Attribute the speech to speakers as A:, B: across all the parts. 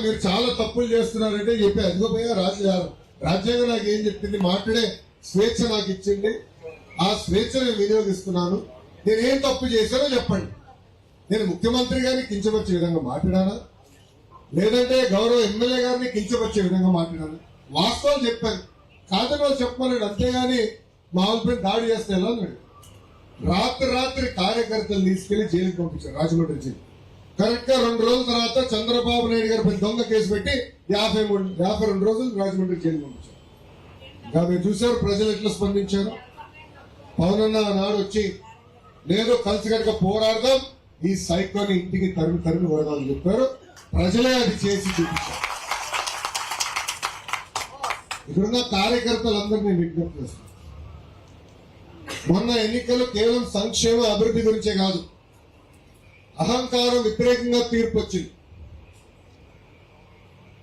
A: మీరు చాలా తప్పులు చేస్తున్నారంటే చెప్పి అదిగో పోయా రాజ్యాంగం నాకు ఏం చెప్పింది, మాట్లాడే స్వేచ్ఛ నాకు ఇచ్చింది, ఆ స్వేచ్ఛ నేను వినియోగిస్తున్నాను. నేనేం తప్పు చేశానో చెప్పండి. నేను ముఖ్యమంత్రి గారిని కించపరిచే విధంగా మాట్లాడానా, లేదంటే గౌరవ ఎమ్మెల్యే గారిని కించపరిచే విధంగా మాట్లాడాను? వాస్తవాలు చెప్పాను, కాదని వాళ్ళు చెప్పమన్నాడు. అంతేగాని మామూలు దాడి చేస్తే ఎలా అన్నాడు. రాత్రి కార్యకర్తలు తీసుకెళ్లి జైలుకి పంపించారు, రాజమండ్రి జైలు. కరెక్ట్ గా 2 రోజుల తర్వాత చంద్రబాబు నాయుడు గారి పై దొంగ కేసు పెట్టి 52 రోజులు రాజమండ్రి జైలు పంపించారు. ఇంకా మీరు చూశారు ప్రజలు ఎట్లా స్పందించారు. పవన్ అన్న నాడు వచ్చి లేదు కలిసికట్టుగా పోరాడదాం, ఈ సైకోని ఇంటికి తరిమి కొడదాం అని చెప్పారు. ప్రజలే అది చేసి చూపించారు. ఇక్కడున్న కార్యకర్తలందరినీ విజ్ఞప్తి చేస్తున్నారు. మొన్న ఎన్నికలు కేవలం సంక్షేమ అభివృద్ధి గురించే కాదు, అహంకారం వ్యతిరేకంగా తీర్పు వచ్చింది.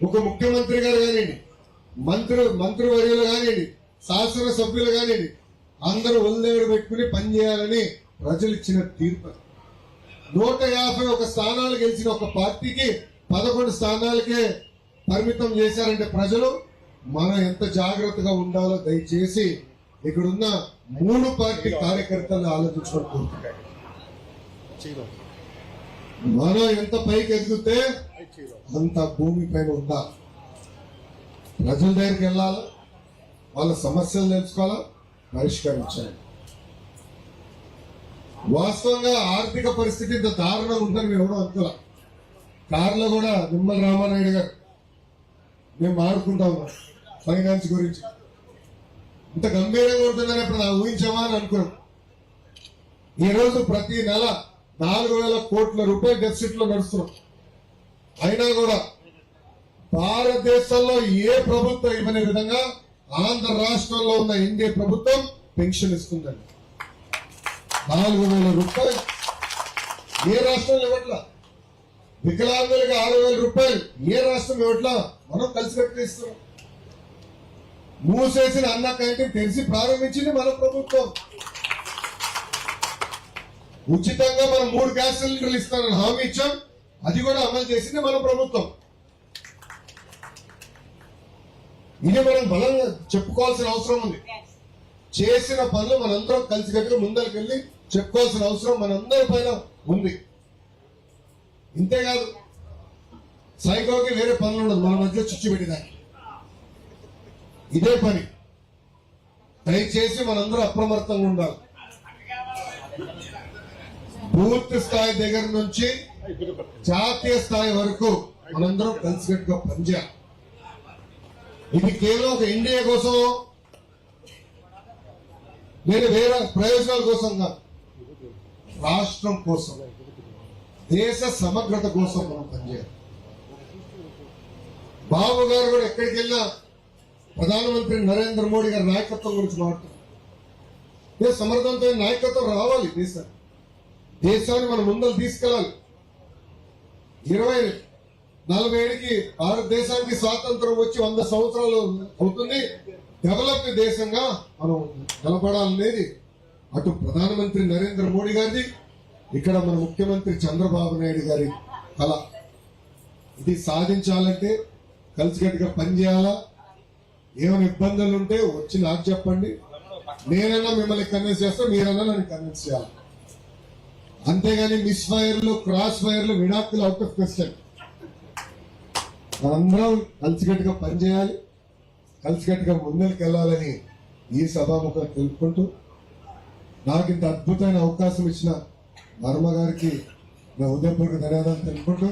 A: ఒక ముఖ్యమంత్రి గారు కానివ్వండి, మంత్రివర్యులు కానివ్వండి, శాసనసభ్యులు కానివ్వండి, అందరూ ఒళ్ళేడు పెట్టుకుని పనిచేయాలని ప్రజలు ఇచ్చిన తీర్పు. 151 స్థానాలు గెలిచిన ఒక పార్టీకి 11 స్థానాలకే పరిమితం చేశారంటే ప్రజలు మనం ఎంత జాగ్రత్తగా ఉండాలో దయచేసి ఇక్కడున్న 3 పార్టీ కార్యకర్తలు ఆలోచించుకుంటున్నారు. మనం ఎంత పైకి ఎదిగితే అంత భూమి పైన ఉందా. ప్రజల దగ్గరికి వెళ్ళాలా, వాళ్ళ సమస్యలు తెలుసుకోవాలా, పరిష్కరించాలి. వాస్తవంగా ఆర్థిక పరిస్థితి ఇంత దారుణంగా ఉందని మేము ఎవడో అనుకోలే. కార్లో కూడా నిమ్మల రామానాయుడు గారు మేము మాట్లాడుకుంటా ఉన్నాం ఫైనాన్స్ గురించి. ఇంత గంభీరంగా ఉంటుందని ఇప్పుడు నాకు ఊహించామా అని అనుకున్నాం. ఈరోజు ప్రతి నెల 4,000 కోట్ల రూపాయల డెఫిసిట్ లో నడుస్తున్నాం. అయినా కూడా భారతదేశంలో ఏ ప్రభుత్వం ఇవ్వని విధంగా ఆంధ్ర రాష్ట్రంలో ఉన్న ఎన్డీఏ ప్రభుత్వం పెన్షన్ ఇస్తుందండి. 4,000 రూపాయలు ఏ రాష్ట్రంలో ఇవ్వట్లా. వికలాంగులకు 6,000 రూపాయలు ఏ రాష్ట్రం ఇవ్వట్లా. మనం కలిసి కట్టిస్తున్నాం. మూసేసిన అన్న క్యాంటీన్ తెలిసి ప్రారంభించింది మన ప్రభుత్వం. ఉచితంగా మనం 3 గ్యాస్ సిలిండర్లు ఇస్తానని హామీ ఇచ్చాం, అది కూడా అమలు చేసింది మన ప్రభుత్వం. ఇది మనం బలంగా చెప్పుకోవాల్సిన అవసరం ఉంది. చేసిన పనులు మనందరం కలిసికట్టుగా ముందరికెళ్ళి చెప్పుకోవాల్సిన అవసరం మనందరి పైన ఉంది. ఇంతేకాదు, సైకోకి వేరే పనులు ఉండదు, మన మధ్య చుచ్చు పెట్టిదానికి ఇదే పని. దయచేసి మనందరూ అప్రమత్తంగా ఉండాలి. బూత్ స్థాయి దగ్గర నుంచి జాతీయ స్థాయి వరకు మనందరం కలిసికట్టుగా పనిచేయాలి. ఇది కేవలం ఒక ఇండియా కోసం, నేను వేరే ప్రయోజనాల కోసం కాదు, రాష్ట్రం కోసం, దేశ సమగ్రత కోసం మనం పనిచేయాలి. బాబు గారు కూడా ఎక్కడికి వెళ్ళినా ప్రధానమంత్రి నరేంద్ర మోడీ గారి నాయకత్వం గురించి మాట్లాడుతున్నారు. సమర్థవంతమైన నాయకత్వం రావాలి. దేశాన్ని మనం ముందరు తీసుకెళ్ళాలి. 2047కి భారతదేశానికి స్వాతంత్రం వచ్చి 100 సంవత్సరాలు అవుతుంది. డెవలప్ దేశంగా మనం నిలబడాలనేది అటు ప్రధానమంత్రి నరేంద్ర మోడీ గారిది, ఇక్కడ మన ముఖ్యమంత్రి చంద్రబాబు నాయుడు గారి కళ. ఇది సాధించాలంటే కలిసికట్టుగా పనిచేయాలా. ఏమైనా ఇబ్బందులు ఉంటే వచ్చి నాకు చెప్పండి, నేనన్నా మిమ్మల్ని కన్విన్స్ చేస్తా, మీరన్నా నన్ను కన్విన్స్ చేయాలి. అంతేగాని మిస్ ఫైర్లు, క్రాస్ ఫైర్లు, విడాకులు అవుట్ ఆఫ్ క్వశ్చన్. మనందరం కలిసికట్టుగా పనిచేయాలి, కలిసికట్టుగా ముందుకు వెళ్ళాలని ఈ సభాముఖం తెలుపుకుంటూ, నాకు ఇంత అద్భుతమైన అవకాశం ఇచ్చిన వర్మ గారికి నా హృదయపూర్వక ధన్యవాదాలు తెలుపుకుంటూ,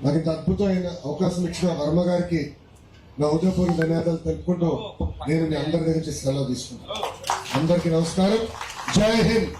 A: నాకు ఇంత అద్భుతమైన అవకాశం ఇచ్చిన వర్మ గారికి నా హృదయపూర్వక ధన్యవాదాలు తెలుపుకుంటూ నేను మీ అందరి దగ్గర నుంచి సెలవు తీసుకుంటాను. అందరికీ నమస్కారం. జై హింద్.